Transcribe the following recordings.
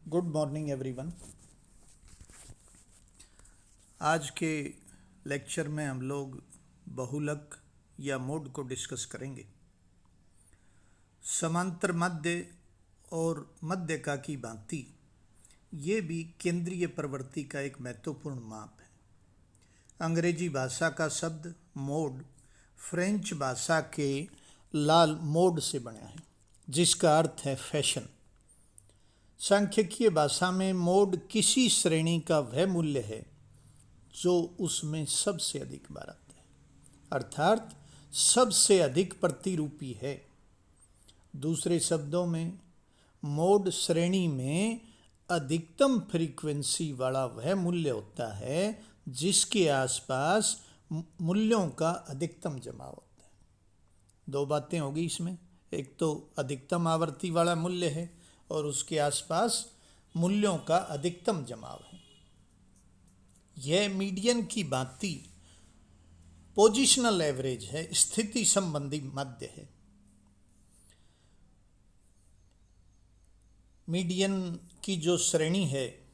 Good morning everyone. आज के lecture में हम लोग बहुलक या मोड को डिस्कस करेंगे। समांतर मध्य और मध्यका की भांति ये भी केंद्रीय प्रवृत्ति का एक महत्वपूर्ण माप है। अंग्रेजी भाषा का शब्द मोड फ्रेंच भाषा के लाल मोड से बना है, जिसका अर्थ है फैशन। सांख्यिकीय भाषा में मोड किसी श्रेणी का वह मूल्य है जो उसमें सबसे अधिक बार आता है, अर्थात सबसे अधिक प्रतिरूपी है। दूसरे शब्दों में, मोड श्रेणी में अधिकतम फ्रीक्वेंसी वाला वह मूल्य होता है जिसके आसपास मूल्यों का अधिकतम जमाव होता है। दो बातें होगी इसमें, एक तो अधिकतम आवृत्ति वाला मूल्य है और उसके आसपास मूल्यों का अधिकतम जमाव है। यह मीडियन की भांति पोजिशनल एवरेज है, स्थिति संबंधी मध्य है। मीडियन की जो श्रेणी है,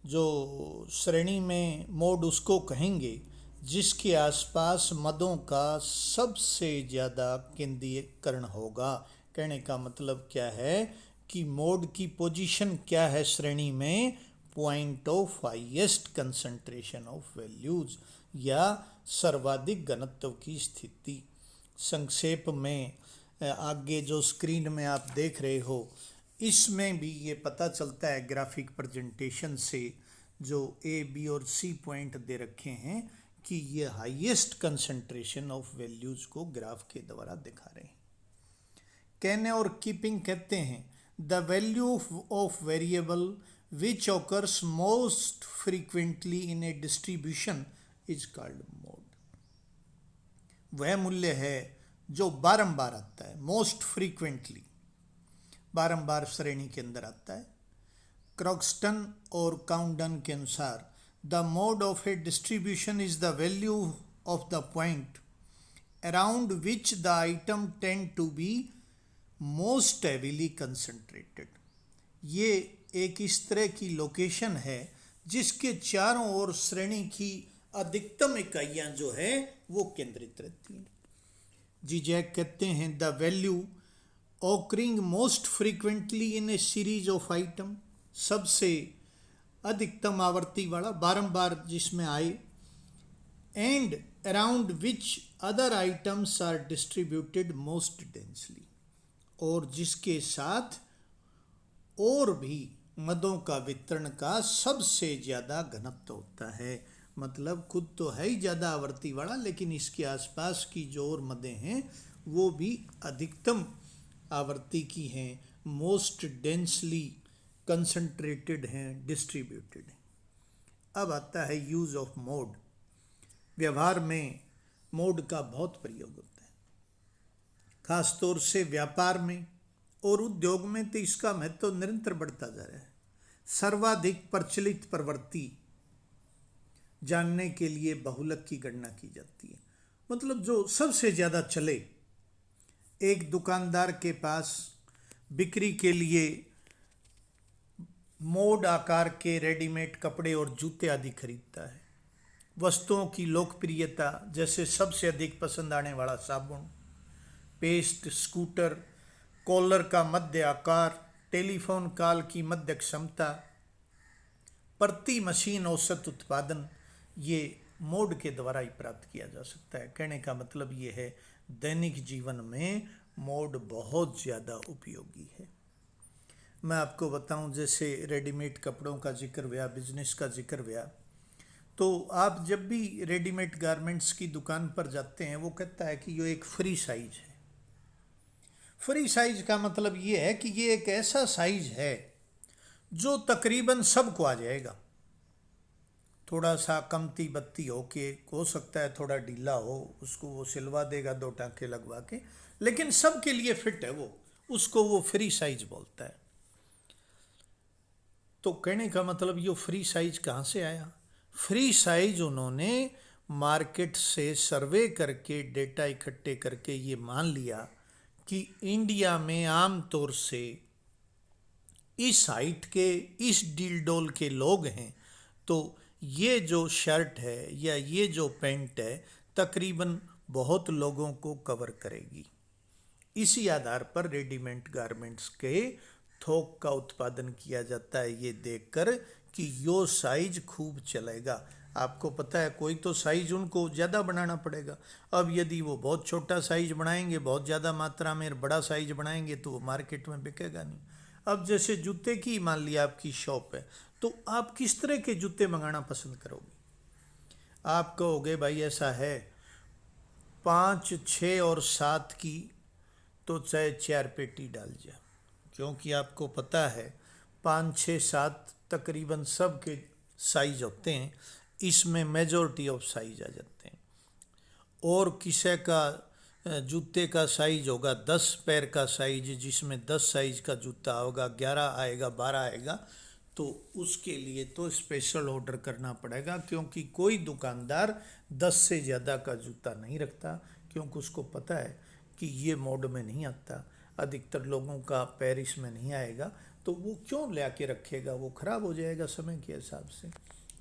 जो श्रेणी में मोड उसको कहेंगे जिसके आसपास मदों का सबसे ज़्यादा केंद्रीकरण होगा। कहने का मतलब क्या है कि मोड की पोजीशन क्या है श्रेणी में? Point of highest concentration of values, या सर्वाधिक घनत्व की स्थिति। संक्षेप में आगे जो स्क्रीन में आप देख रहे हो, इसमें भी ये पता चलता है ग्राफिक प्रेजेंटेशन से, जो ए बी और सी पॉइंट दे रखे हैं, कि ये हाईएस्ट कंसंट्रेशन ऑफ वैल्यूज को ग्राफ के द्वारा दिखा रहे हैं। कैने और कीपिंग कहते हैं the value of variable which occurs most frequently in A distribution is called mode. वह मूल्य है जो बारंबार आता है, मोस्ट फ्रीक्वेंटली, बारंबार श्रेणी के अंदर आता है। क्रॉक्सटन और काउंडन के अनुसार the mode of a distribution is the value of the point around which the item tend to be most heavily concentrated. ये एक इस तरह की लोकेशन है जिसके चारों ओर श्रेणी की अधिकतम इकाइयाँ जो है वो केंद्रित रहती हैं। जीजैक कहते हैं the value occurring most frequently in a series of item, सबसे अधिकतम आवृत्ति वाला, बारंबार जिसमें आए, and around which other items are distributed most densely, और जिसके साथ और भी मदों का वितरण का सबसे ज़्यादा घनत्व होता है। मतलब खुद तो है ही ज़्यादा आवृत्ति वाला, लेकिन इसके आसपास की जो और मदें हैं वो भी अधिकतम आवृत्ति की हैं, मोस्ट डेंसली कंसंट्रेटेड हैं, डिस्ट्रीब्यूटेड हैं। अब आता है यूज़ ऑफ मोड। व्यवहार में मोड का बहुत प्रयोग होता है, खासतौर से व्यापार में और उद्योग में तो इसका महत्व निरंतर बढ़ता जा रहा है। सर्वाधिक प्रचलित प्रवृत्ति जानने के लिए बहुलक की गणना की जाती है। मतलब जो सबसे ज़्यादा चले, एक दुकानदार के पास बिक्री के लिए मोड आकार के रेडीमेड कपड़े और जूते आदि खरीदता है। वस्तुओं की लोकप्रियता, जैसे सबसे अधिक पसंद आने वाला साबुन, पेस्ट, स्कूटर, कॉलर का मध्य आकार, टेलीफोन कॉल की मध्य क्षमता, प्रति मशीन औसत उत्पादन, ये मोड के द्वारा ही प्राप्त किया जा सकता है। कहने का मतलब ये है, दैनिक जीवन में मोड बहुत ज़्यादा उपयोगी है। मैं आपको बताऊं, जैसे रेडीमेड कपड़ों का जिक्र हुआ, बिजनेस का जिक्र हुआ, तो आप जब भी रेडीमेड गारमेंट्स की दुकान पर जाते हैं, वो कहता है कि ये एक फ्री साइज है। फ्री साइज का मतलब ये है कि ये एक ऐसा साइज है जो तकरीबन सबको आ जाएगा। थोड़ा सा कमती बत्ती हो सकता है थोड़ा ढीला हो, उसको वो सिलवा देगा 2 टांके लगवा के, लेकिन सबके लिए फिट है वो, उसको वो फ्री साइज बोलता है। तो कहने का मतलब ये फ्री साइज कहाँ से आया? फ्री साइज उन्होंने मार्केट से सर्वे करके, डेटा इकट्ठे करके ये मान लिया कि इंडिया में आम तौर से इस हाइट के, इस डील डोल के लोग हैं, तो ये जो शर्ट है या ये जो पैंट है तकरीबन बहुत लोगों को कवर करेगी। इसी आधार पर रेडीमेड गारमेंट्स के थोक का उत्पादन किया जाता है, ये देखकर कि यो साइज खूब चलेगा। आपको पता है कोई तो साइज उनको ज़्यादा बनाना पड़ेगा। अब यदि वो बहुत छोटा साइज बनाएंगे, बहुत ज़्यादा मात्रा में बड़ा साइज बनाएंगे तो वो मार्केट में बिकेगा नहीं। अब जैसे जूते की मान लिया आपकी शॉप है, तो आप किस तरह के जूते मंगाना पसंद करोगे? आप कहोगे भाई ऐसा है 5, 6 और 7 की तो चाहे 4 पेटी डाल जाए, क्योंकि आपको पता है 5, 6, 7 तकरीबन सब के साइज होते हैं, इसमें मेजॉरिटी ऑफ साइज आ जाते हैं। और किसी का जूते का साइज होगा 10 पैर का साइज, जिसमें 10 साइज का जूता होगा, 11 आएगा, 12 आएगा, तो उसके लिए तो स्पेशल ऑर्डर करना पड़ेगा, क्योंकि कोई दुकानदार 10 से ज़्यादा का जूता नहीं रखता, क्योंकि उसको पता है कि ये मोड में नहीं आता, अधिकतर लोगों का पैर इसमें नहीं आएगा, तो वो क्यों ले आके रखेगा, वो ख़राब हो जाएगा समय के हिसाब से।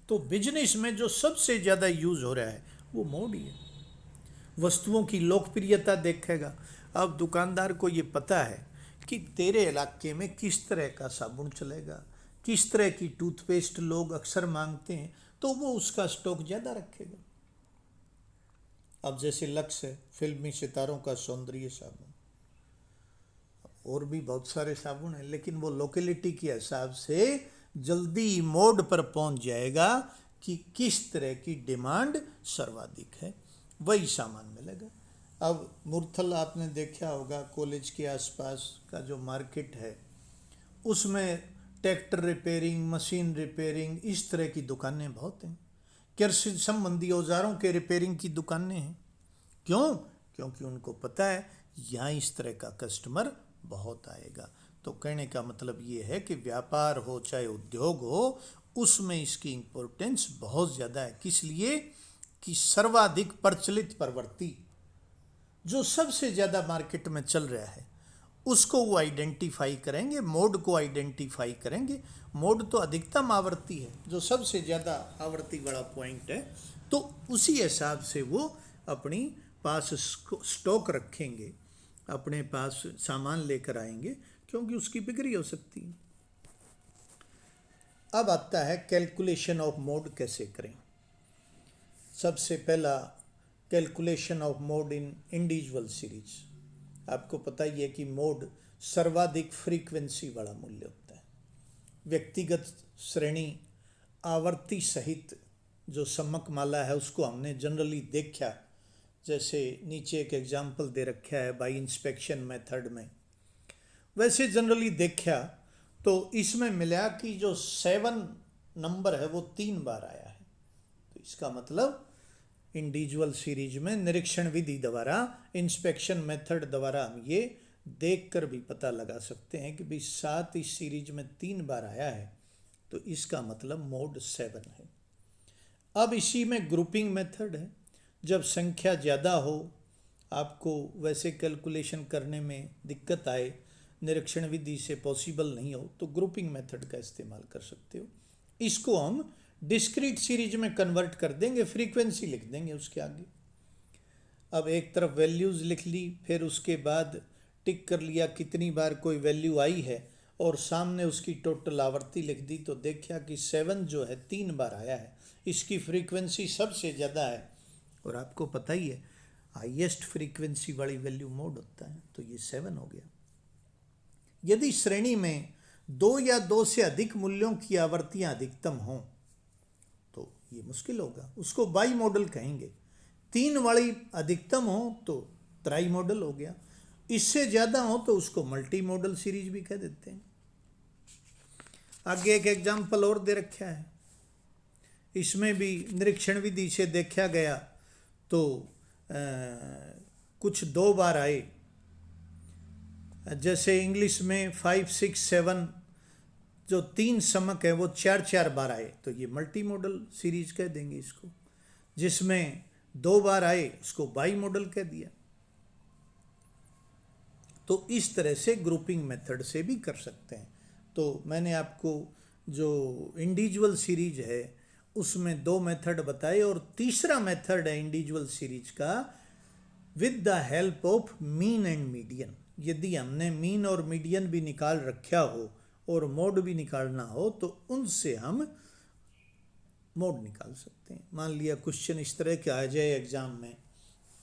तो बिजनेस में जो सबसे ज़्यादा यूज़ हो रहा है वो मोड ही है। वस्तुओं की लोकप्रियता देखेगा। अब दुकानदार को ये पता है कि तेरे इलाके में किस तरह का साबुन चलेगा, किस तरह की टूथपेस्ट लोग अक्सर मांगते हैं, तो वो उसका स्टॉक ज़्यादा रखेगा। अब जैसे लक्स है, फिल्मी सितारों का सौंदर्य साबुन, और भी बहुत सारे साबुन हैं, लेकिन वो लोकेलिटी के हिसाब से जल्दी मोड पर पहुंच जाएगा कि किस तरह की डिमांड सर्वाधिक है, वही सामान मिलेगा। अब मुरथल आपने देखा होगा, कॉलेज के आसपास का जो मार्केट है उसमें ट्रैक्टर रिपेयरिंग, मशीन रिपेयरिंग, इस तरह की दुकानें बहुत हैं। कृषि संबंधी औजारों के रिपेयरिंग की दुकानें हैं। क्यों? क्योंकि उनको पता है यहाँ इस तरह का कस्टमर बहुत आएगा। तो कहने का मतलब ये है कि व्यापार हो चाहे उद्योग हो, उसमें इसकी इम्पोर्टेंस बहुत ज़्यादा है। किस लिए? कि सर्वाधिक प्रचलित प्रवृत्ति जो सबसे ज़्यादा मार्केट में चल रहा है उसको वो आइडेंटिफाई करेंगे, मोड को आइडेंटिफाई करेंगे। मोड तो अधिकतम आवृत्ति है, जो सबसे ज़्यादा आवृत्ति वाला पॉइंट है, तो उसी हिसाब से वो अपनी पास स्टॉक रखेंगे, अपने पास सामान लेकर आएंगे, क्योंकि उसकी बिक्री हो सकती है। अब आता है कैलकुलेशन ऑफ मोड कैसे करें। सबसे पहला calculation of mode in individual series. आपको पता ही है कि मोड सर्वाधिक फ्रीक्वेंसी वाला मूल्य होता है। व्यक्तिगत श्रेणी आवर्ती सहित जो सम्मक माला है उसको हमने जनरली देखा, जैसे नीचे एक एग्जाम्पल दे रखा है बाई इंस्पेक्शन मेथड में, वैसे जनरली देखा तो इसमें मिला कि जो 7 नंबर है वो 3 बार आया है। तो इसका मतलब इंडिविजुअल सीरीज में निरीक्षण विधि द्वारा, इंस्पेक्शन मेथड द्वारा हम ये देखकर भी पता लगा सकते हैं कि भाई 7 इस सीरीज में 3 बार आया है, तो इसका मतलब मोड 7 है। अब इसी में ग्रुपिंग मेथड है। जब संख्या ज़्यादा हो, आपको वैसे कैलकुलेशन करने में दिक्कत आए, निरीक्षण विधि से पॉसिबल नहीं हो, तो ग्रुपिंग मेथड का इस्तेमाल कर सकते हो। इसको हम डिस्क्रीट सीरीज में कन्वर्ट कर देंगे, फ्रीक्वेंसी लिख देंगे उसके आगे। अब एक तरफ वैल्यूज़ लिख ली, फिर उसके बाद टिक कर लिया कितनी बार कोई वैल्यू आई है, और सामने उसकी टोटल आवर्ती लिख दी, तो देखा कि 7 जो है 3 बार आया है, इसकी फ्रीक्वेंसी सबसे ज़्यादा है। और आपको पता ही है हाईएस्ट फ्रीक्वेंसी वाली वैल्यू मोड होता है, तो ये 7 हो गया। यदि श्रेणी में 2 या 2 से अधिक मूल्यों की आवर्तियाँ अधिकतम हों तो ये मुश्किल होगा, उसको बाई मॉडल कहेंगे। 3 वाली अधिकतम हो तो ट्राई मॉडल हो गया, इससे ज़्यादा हो तो उसको मल्टी मॉडल सीरीज भी कह देते हैं। आगे एक एग्जाम्पल और दे रखा है, इसमें भी निरीक्षण विधि से देखा गया तो कुछ 2 बार आए, जैसे इंग्लिश में 5, 6, 7 जो 3 समक है वो 4 बार आए, तो ये मल्टी मॉडल सीरीज कह देंगे इसको। जिसमें 2 बार आए उसको बाई मॉडल कह दिया। तो इस तरह से ग्रुपिंग मेथड से भी कर सकते हैं। तो मैंने आपको जो इंडिविजुअल सीरीज है उसमें दो मेथड बताए, और तीसरा मेथड है इंडिविजुअल सीरीज का with the help of mean and median. यदि हमने मीन और मीडियन भी निकाल रखा हो और मोड भी निकालना हो तो उनसे हम मोड निकाल सकते हैं। मान लिया क्वेश्चन इस तरह के आ जाए एग्जाम में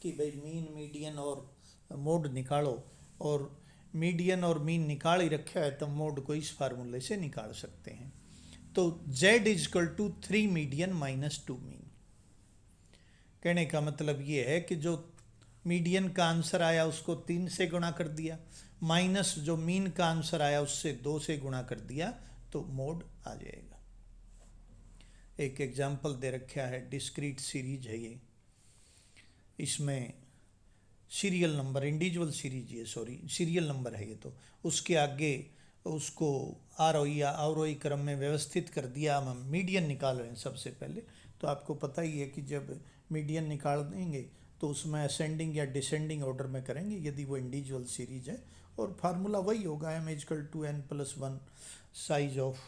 कि भाई मीन मीडियन और मोड निकालो, और मीडियन और मीन निकाल ही रखा है तो मोड को इस फार्मूले से निकाल सकते हैं। तो z is equal to 3 median minus 2 mean. कहने का मतलब ये है कि जो मीडियन का आंसर आया उसको 3 से गुणा कर दिया, माइनस जो मीन का आंसर आया उससे 2 से गुणा कर दिया, तो मोड आ जाएगा। एक एग्जाम्पल दे रखा है, डिस्क्रीट सीरीज है ये, इसमें सीरियल नंबर, इंडिविजुअल सीरीज है, सॉरी सीरियल नंबर है ये, तो उसके आगे उसको आरोही क्रम में व्यवस्थित कर दिया। हम मीडियन निकाल रहे हैं सबसे पहले, तो आपको पता ही है कि जब मीडियन निकाल देंगे तो उसमें असेंडिंग या डिसेंडिंग ऑर्डर में करेंगे यदि वो इंडिविजुअल सीरीज है, और फार्मूला वही होगा m=n+1 size of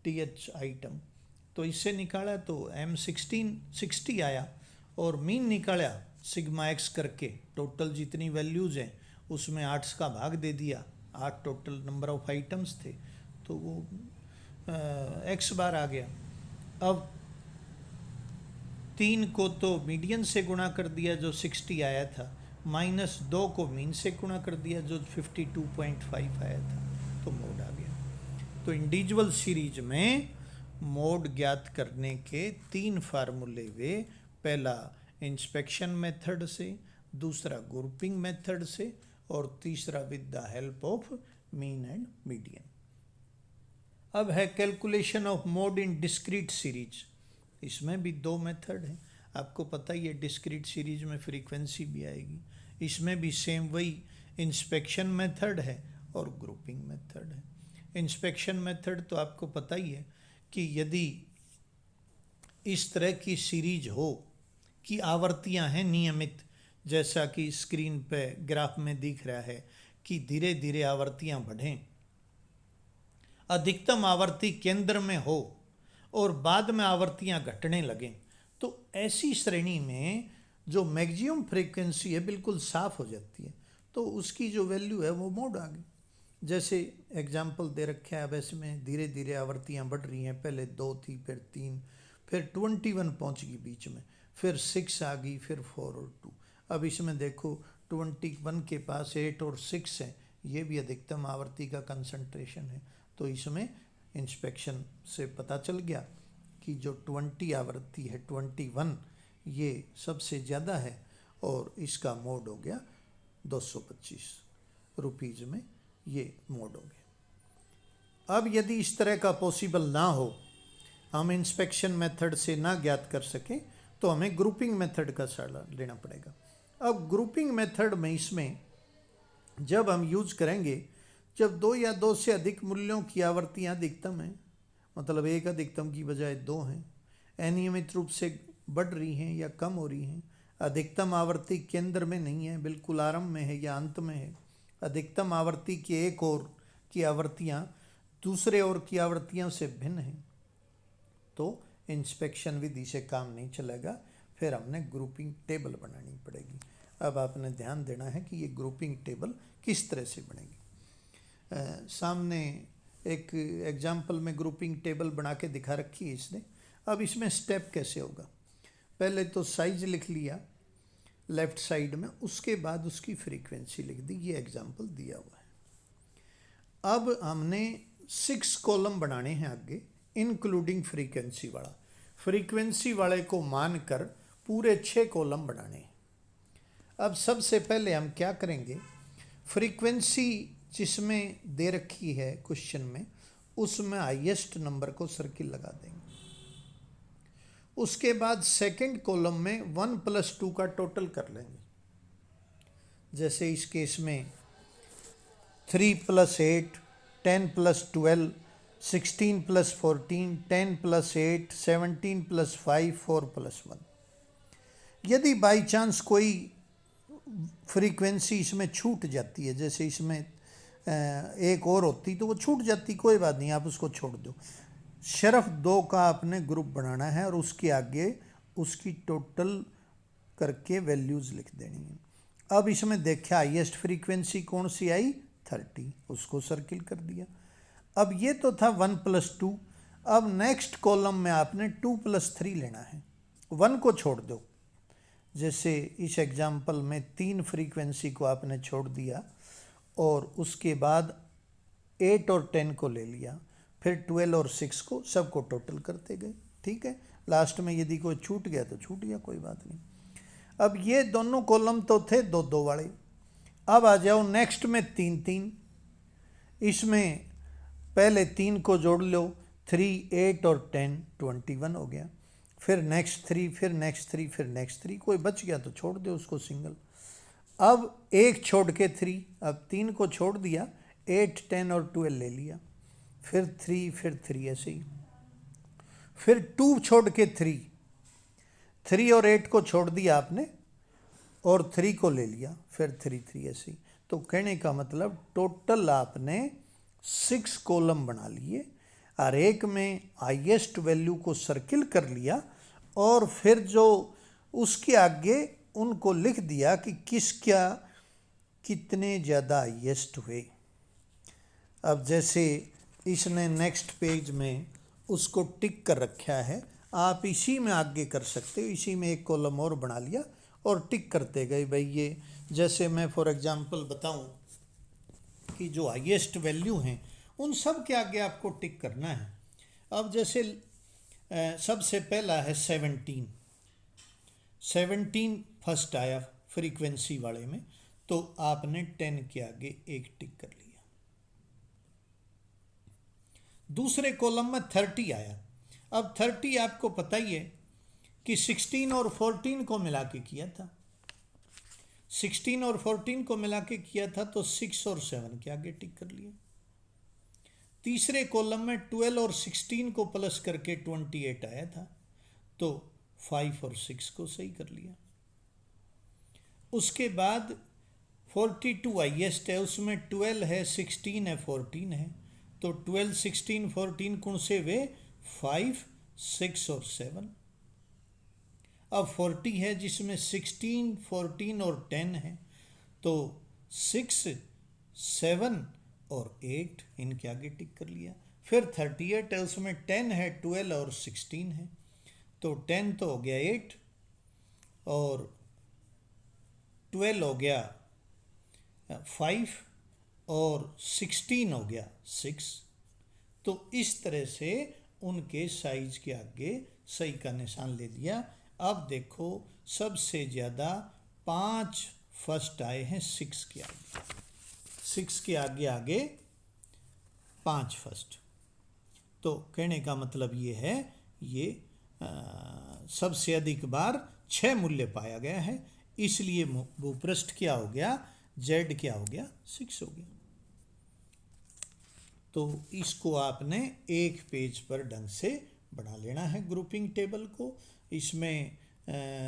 th item. तो इससे निकाला तो m60 आया, और मीन निकाला सिग्मा x करके, टोटल जितनी वैल्यूज़ हैं उसमें 8 का भाग दे दिया, 8 टोटल नंबर ऑफ आइटम्स थे, तो वो x बार आ गया। अब 3 को तो मीडियन से गुणा कर दिया जो 60 आया था, माइनस 2 को मीन से गुणा कर दिया जो 52.5 आया था, तो मोड आ गया। तो इंडिविजुअल सीरीज में मोड ज्ञात करने के 3 फार्मूले वे, पहला इंस्पेक्शन मेथड से, दूसरा ग्रुपिंग मेथड से, और तीसरा with the help of mean and median. अब है calculation of mode in discrete series. इसमें भी 2 मेथड हैं, आपको पता ही है डिस्क्रीट सीरीज में फ्रीक्वेंसी भी आएगी, इसमें भी सेम वही इंस्पेक्शन मेथड है और ग्रुपिंग मेथड है। इंस्पेक्शन मेथड तो आपको पता ही है कि यदि इस तरह की सीरीज हो कि आवर्तियां हैं नियमित, जैसा कि स्क्रीन पे ग्राफ में दिख रहा है कि धीरे धीरे आवर्तियां बढ़ें, अधिकतम आवर्ती केंद्र में हो और बाद में आवर्तियां घटने लगें, तो ऐसी श्रेणी में जो मैक्सिमम फ्रीक्वेंसी है बिल्कुल साफ हो जाती है, तो उसकी जो वैल्यू है वो मोड आ गई। जैसे एग्जाम्पल दे रखे हैं, अब इसमें धीरे धीरे आवर्तियां बढ़ रही हैं, पहले 2 थी, फिर 3, फिर 21 पहुंच गई बीच में, फिर 6 आ गई, फिर 4 और 2। अब इसमें देखो 21 के पास 8 और 6 है, ये भी अधिकतम आवर्ती का कंसंट्रेशन है, तो इसमें इंस्पेक्शन से पता चल गया कि जो 20 आवृत्ति है 21 ये सबसे ज़्यादा है, और इसका मोड हो गया 225 रुपीज़ में, ये मोड हो गया। अब यदि इस तरह का पॉसिबल ना हो, हम इंस्पेक्शन मेथड से ना ज्ञात कर सकें, तो हमें ग्रुपिंग मेथड का सहारा लेना पड़ेगा। अब ग्रुपिंग मेथड में इसमें जब हम यूज करेंगे, जब 2 या 2 से अधिक मूल्यों की आवर्तियां अधिकतम हैं, मतलब एक अधिकतम की बजाय 2 हैं, अनियमित रूप से बढ़ रही हैं या कम हो रही हैं, अधिकतम आवर्ती केंद्र में नहीं है, बिल्कुल आरंभ में है या अंत में है, अधिकतम आवर्ती की एक और की आवर्तियां दूसरे और की आवर्तियों से भिन्न हैं, तो इंस्पेक्शन विधि से काम नहीं चलेगा, फिर हमने ग्रुपिंग टेबल बनानी पड़ेगी। अब आपने ध्यान देना है कि ये ग्रुपिंग टेबल किस तरह से बनेगी। सामने एक एग्जाम्पल में ग्रुपिंग टेबल बना के दिखा रखी है इसने। अब इसमें स्टेप कैसे होगा, पहले तो साइज लिख लिया लेफ्ट साइड में, उसके बाद उसकी फ्रीक्वेंसी लिख दी, ये एग्जाम्पल दिया हुआ है। अब हमने 6 कॉलम बनाने हैं आगे, इंक्लूडिंग फ्रीक्वेंसी वाला, फ्रीक्वेंसी वाले को मानकर पूरे 6 कॉलम बनाने हैं। अब सबसे पहले हम क्या करेंगे, फ्रीक्वेंसी जिसमें दे रखी है क्वेश्चन में, उसमें हाईएस्ट नंबर को सर्किल लगा देंगे। उसके बाद सेकंड कॉलम में 1 + 2 का टोटल कर लेंगे, जैसे इस केस में 3 + 8, 10 + 12, 16 + 14, 10 + 8, 17 + 5, 4 + 1। यदि बाई चांस कोई फ्रीक्वेंसी इसमें छूट जाती है, जैसे इसमें एक और होती तो वो छूट जाती, कोई बात नहीं, आप उसको छोड़ दो। सिर्फ 2 का आपने ग्रुप बनाना है और उसके आगे उसकी टोटल करके वैल्यूज़ लिख देनी है। अब इसमें देखा हाईएस्ट फ्रीक्वेंसी कौन सी आई, 30, उसको सर्किल कर दिया। अब ये तो था 1 + 2। अब नेक्स्ट कॉलम में आपने 2 + 3 लेना है, 1 को छोड़ दो। जैसे इस एग्जाम्पल में 3 फ्रीक्वेंसी को आपने छोड़ दिया और उसके बाद 8 और 10 को ले लिया, फिर 12 और 6 को, सबको टोटल करते गए। ठीक है, लास्ट में यदि कोई छूट गया तो छूट गया, कोई बात नहीं। अब ये दोनों कॉलम तो थे 2-2 वाले। अब आ जाओ नेक्स्ट में 3-3। इसमें पहले 3 को जोड़ लो, 3, 8 और 10, 21 हो गया। फिर नेक्स्ट 3, फिर नेक्स्ट 3, फिर नेक्स्ट 3, कोई बच गया तो छोड़ दो उसको सिंगल। अब 1 छोड़ के 3, अब 3 को छोड़ दिया, 8, 10 और 12 ले लिया, फिर 3, फिर 3, ऐसे ही। फिर 2 छोड़ के 3 और 8 को छोड़ दिया आपने और 3 को ले लिया, फिर 3, ऐसे ही। तो कहने का मतलब टोटल आपने 6 कॉलम बना लिए, हर एक में हाईएस्ट वैल्यू को सर्किल कर लिया और फिर जो उसके आगे उनको लिख दिया कि कितने ज़्यादा हाईएस्ट हुए। अब जैसे इसने नेक्स्ट पेज में उसको टिक कर रखा है, आप इसी में आगे कर सकते हो, इसी में एक कॉलम और बना लिया और टिक करते गए। भाई ये जैसे मैं फॉर एग्जांपल बताऊं कि जो हाईएस्ट वैल्यू हैं उन सब के आगे आपको टिक करना है। अब जैसे सबसे पहला है 17 फर्स्ट आया फ्रीक्वेंसी वाले में, तो आपने 10 के आगे एक टिक कर लिया। दूसरे कॉलम में 30 आया। अब 30 आपको पता ही है कि 16 और 14 को मिला के किया था, 16 और 14 को मिला के किया था, तो 6 और 7 के आगे टिक कर लिया। तीसरे कॉलम में 12 और 16 को प्लस करके 28 आया था, तो 5 और 6 को सही कर लिया। उसके बाद 42 हाईएस्ट है, उसमें 12 है, 16 है, 14 है, तो 12, 16, 14 कौन से वे, 5, 6 और 7। अब 40 है जिसमें 16, 14 और 10 है, तो 6, 7 और 8 इनके आगे टिक कर लिया। फिर 38 है, उसमें 10 है, 12 और 16 है, तो 10 तो हो गया 8 और 12 हो गया 5 और 16 हो गया 6। तो इस तरह से उनके साइज के आगे सही का निशान ले लिया। अब देखो सबसे ज़्यादा 5 फर्स्ट आए हैं 6 के आगे, 6 के आगे आगे 5 फर्स्ट। तो कहने का मतलब ये है, ये सबसे अधिक बार 6 मूल्य पाया गया है, इसलिए भूपृष्ठ क्या हो गया, Z क्या हो गया, 6 हो गया। तो इसको आपने एक पेज पर ढंग से बना लेना है ग्रुपिंग टेबल को। इसमें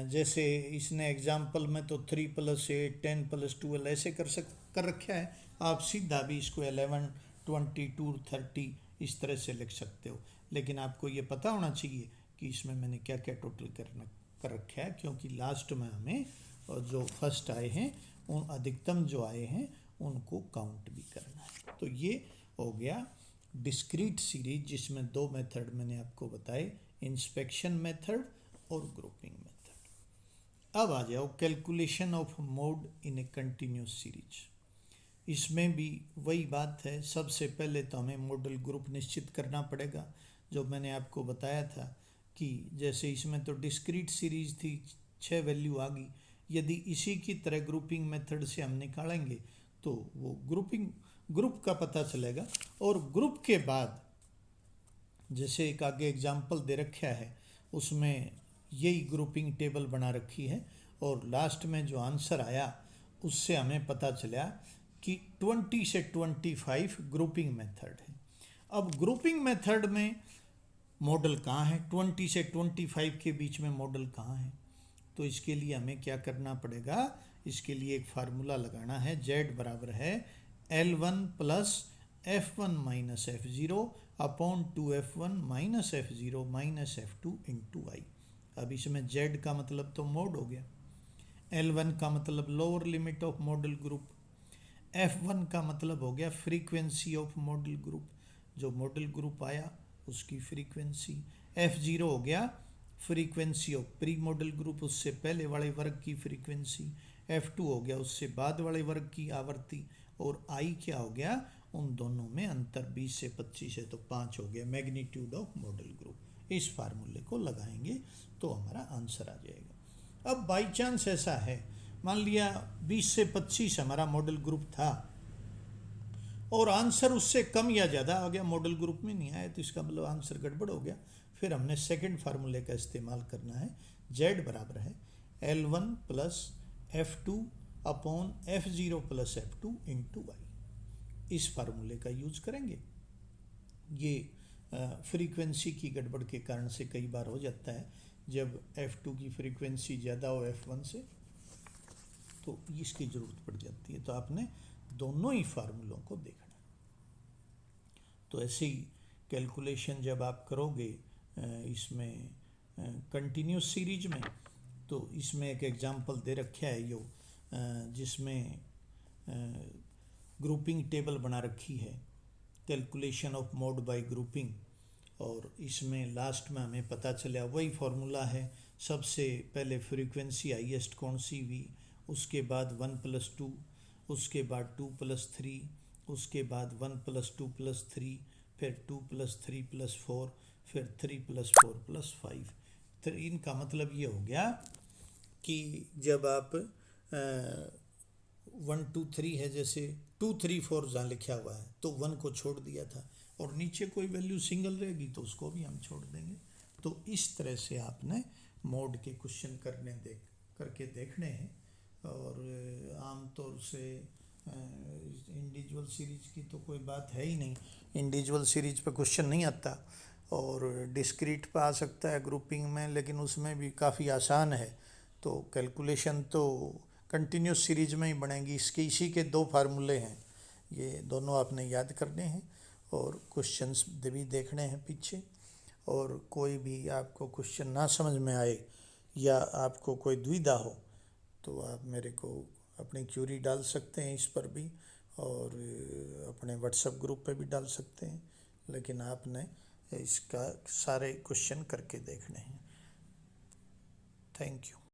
जैसे इसने एग्जाम्पल में तो 3 + 8, 10 + 12 ऐसे कर रखा है, आप सीधा भी इसको 11, 22, 30 इस तरह से लिख सकते हो। लेकिन आपको ये पता होना चाहिए कि इसमें मैंने क्या क्या टोटल कर रखा है, क्योंकि लास्ट में हमें जो फर्स्ट आए हैं उन अधिकतम जो आए हैं उनको काउंट भी करना है। तो ये हो गया डिस्क्रीट सीरीज, जिसमें 2 मेथड मैंने आपको बताए, इंस्पेक्शन मेथड और ग्रुपिंग मेथड। अब आ जाओ calculation of mode in a continuous series. इसमें भी वही बात है, सबसे पहले तो हमें मॉडल ग्रुप निश्चित करना पड़ेगा, जो मैंने आपको बताया था कि जैसे इसमें तो डिस्क्रीट सीरीज थी, 6 वैल्यू आ गई, यदि इसी की तरह ग्रुपिंग मेथड से हम निकालेंगे तो वो ग्रुप का पता चलेगा। और ग्रुप के बाद जैसे एक आगे एग्जाम्पल दे रखा है, उसमें यही ग्रुपिंग टेबल बना रखी है, और लास्ट में जो आंसर आया उससे हमें पता चला कि 20 से 25 ग्रुपिंग मेथड है। अब ग्रुपिंग मेथड में मॉडल कहाँ है, 20 से 25 के बीच में मॉडल कहाँ है, तो इसके लिए हमें क्या करना पड़ेगा, इसके लिए एक फार्मूला लगाना है, Z बराबर है L1 plus F1 minus F0 upon 2F1 minus F0 minus F2 into i. अब इसमें Z का मतलब तो मोड हो गया, L1 का मतलब lower limit of model group, F1 का मतलब हो गया फ्रीक्वेंसी ऑफ मॉडल ग्रुप, जो मॉडल ग्रुप आया उसकी फ्रीक्वेंसी, F0 हो गया frequency of pre model group, उससे पहले वाले वर्ग की फ्रीक्वेंसी, F2 हो गया उससे बाद वाले वर्ग की आवर्ती, और I क्या हो गया, उन दोनों में अंतर 20 से 25 है तो 5 हो गया मैग्नीट्यूड ऑफ मॉडल ग्रुप। इस फार्मूले को लगाएंगे तो हमारा आंसर आ जाएगा। अब बाई चांस ऐसा है, मान लिया 20 से 25 हमारा मॉडल ग्रुप था और आंसर उससे कम या ज़्यादा आ गया, मॉडल ग्रुप में नहीं आया, तो इसका मतलब आंसर गड़बड़ हो गया। फिर हमने सेकंड फार्मूले का इस्तेमाल करना है, Z बराबर है L1 plus F2 upon F0 plus F2 into y. इस फार्मूले का यूज करेंगे। ये फ्रीक्वेंसी की गड़बड़ के कारण से कई बार हो जाता है, जब F2 की फ्रीक्वेंसी ज़्यादा हो F1 से तो इसकी ज़रूरत पड़ जाती है, तो आपने दोनों ही फार्मूलों को देखना। तो ऐसे ही कैलकुलेशन जब आप करोगे इसमें कंटिन्यूस सीरीज में, तो इसमें एक एग्जांपल दे रखा है यो, जिसमें ग्रुपिंग टेबल बना रखी है, calculation of mode bye grouping, और इसमें लास्ट में हमें पता चला वही फार्मूला है, सबसे पहले फ्रीक्वेंसी हाईएस्ट कौन सी हुई, उसके बाद 1 + 2, उसके बाद 2 + 3, उसके बाद 1 + 2 + 3, फिर 2 + 3 + 4, फिर 3 + 4 + 5। तो इनका मतलब ये हो गया कि जब आप 1 2 3 है, जैसे 2 3 4 जहाँ लिखा हुआ है तो 1 को छोड़ दिया था, और नीचे कोई वैल्यू सिंगल रहेगी तो उसको भी हम छोड़ देंगे। तो इस तरह से आपने मोड के क्वेश्चन करके देखने हैं, और आमतौर से इंडिविजुअल सीरीज की तो कोई बात है ही नहीं, इंडिविजुअल सीरीज पे क्वेश्चन नहीं आता, और डिस्क्रीट पे आ सकता है ग्रुपिंग में, लेकिन उसमें भी काफ़ी आसान है। तो कैलकुलेशन तो कंटिन्यूस सीरीज में ही बनेंगी। इसी के 2 फार्मूले हैं, ये दोनों आपने याद करने हैं और क्वेश्चंस भी देखने हैं पीछे। और कोई भी आपको क्वेश्चन ना समझ में आए या आपको कोई दुविधा हो तो आप मेरे को अपनी क्यूरी डाल सकते हैं इस पर भी, और अपने व्हाट्सएप ग्रुप पे भी डाल सकते हैं, लेकिन आपने इसका सारे क्वेश्चन करके देखने हैं। Thank you.